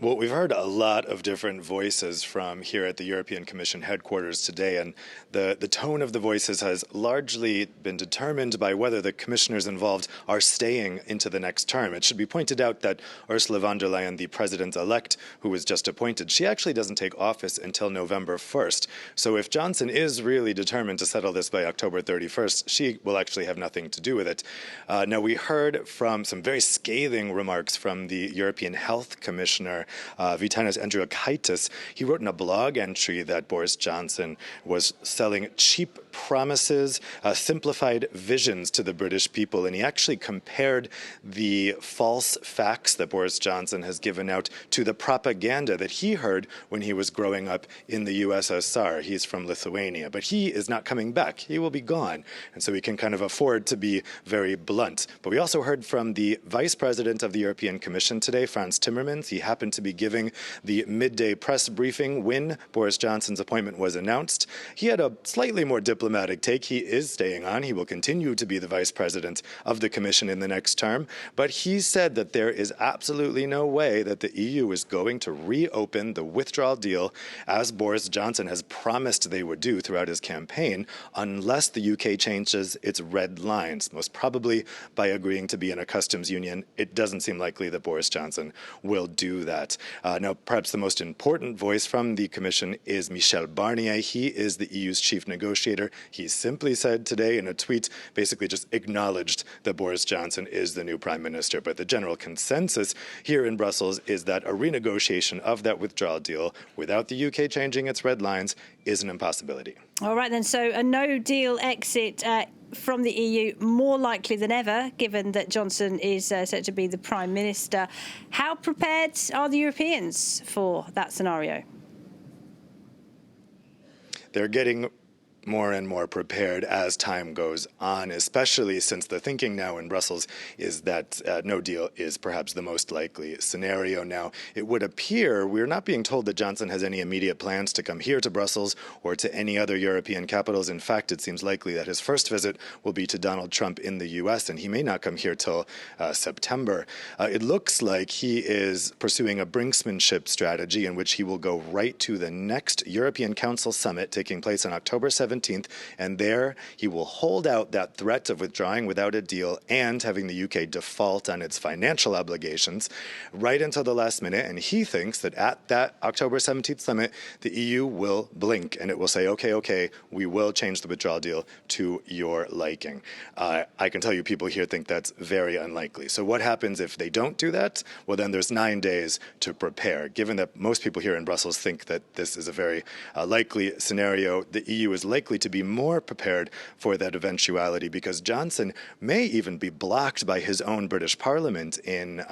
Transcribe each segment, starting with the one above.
Well, we've heard a lot of different voices from here at the European Commission headquarters today, and the tone of the voices has largely been determined by whether the commissioners involved are staying into the next term. It should be pointed out that Ursula von der Leyen, the president-elect who was just appointed, she actually doesn't take office until November 1st. So if Johnson is really determined to settle this by October 31st, she will actually have nothing to do with it. Now, we heard from some very scathing remarks from the European Health Commissioner, Vytenis Andriukaitis. He wrote in a blog entry that Boris Johnson was selling cheap promises, simplified visions to the British people, and he actually compared the false facts that Boris Johnson has given out to the propaganda that he heard when he was growing up in the USSR. He's from Lithuania, but he is not coming back. He will be gone, and so he can kind of afford to be very blunt. But we also heard from the Vice President of the European Commission today, Frans Timmermans. He happened to be giving the midday press briefing when Boris Johnson's appointment was announced. He had a slightly more diplomatic take. He is staying on. He will continue to be the Vice President of the Commission in the next term. But he said that there is absolutely no way that the EU is going to reopen the withdrawal deal as Boris Johnson has promised they would do throughout his campaign unless the UK changes its red lines, most probably by agreeing to be in a customs union. It doesn't seem likely that Boris Johnson will do that. Now, perhaps the most important voice from the Commission is Michel Barnier. He is the EU's chief negotiator. He simply said today in a tweet, basically just acknowledged that Boris Johnson is the new prime minister. But the general consensus here in Brussels is that a renegotiation of that withdrawal deal without the UK changing its red lines is an impossibility. All right, then. So a no-deal exit from the EU more likely than ever, given that Johnson is set to be the Prime Minister. How prepared are the Europeans for that scenario? They're getting more and more prepared as time goes on, especially since the thinking now in Brussels is that no deal is perhaps the most likely scenario. Now, it would appear we're not being told that Johnson has any immediate plans to come here to Brussels or to any other European capitals. In fact, it seems likely that his first visit will be to Donald Trump in the U.S., and he may not come here till September. It looks like he is pursuing a brinksmanship strategy in which he will go right to the next European Council summit taking place on October 17th, and there he will hold out that threat of withdrawing without a deal and having the UK default on its financial obligations right until the last minute. And he thinks that at that October 17th summit, the EU will blink and it will say, okay, we will change the withdrawal deal to your liking. I can tell you people here think that's very unlikely. So what happens if they don't do that? Well, then there's 9 days to prepare. Given that most people here in Brussels think that this is a very likely scenario, the EU is likely to be more prepared for that eventuality because Johnson may even be blocked by his own British Parliament in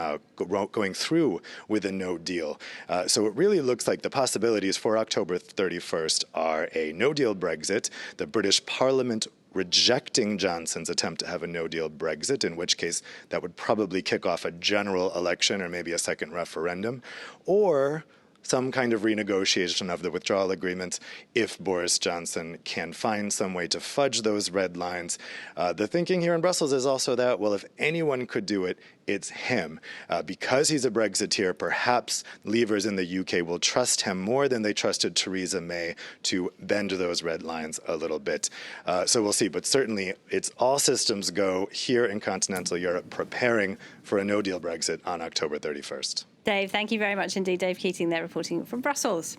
going through with a no deal. So it really looks like the possibilities for October 31st are a no-deal Brexit, the British Parliament rejecting Johnson's attempt to have a no-deal Brexit, in which case that would probably kick off a general election or maybe a second referendum, or some kind of renegotiation of the withdrawal agreement if Boris Johnson can find some way to fudge those red lines. The thinking here in Brussels is also that, well, if anyone could do it, it's him. Because he's a Brexiteer, perhaps leavers in the UK will trust him more than they trusted Theresa May to bend those red lines a little bit. So we'll see. But certainly, it's all systems go here in continental Europe preparing for a no-deal Brexit on October 31st. Dave, thank you very much indeed. Dave Keating there reporting from Brussels.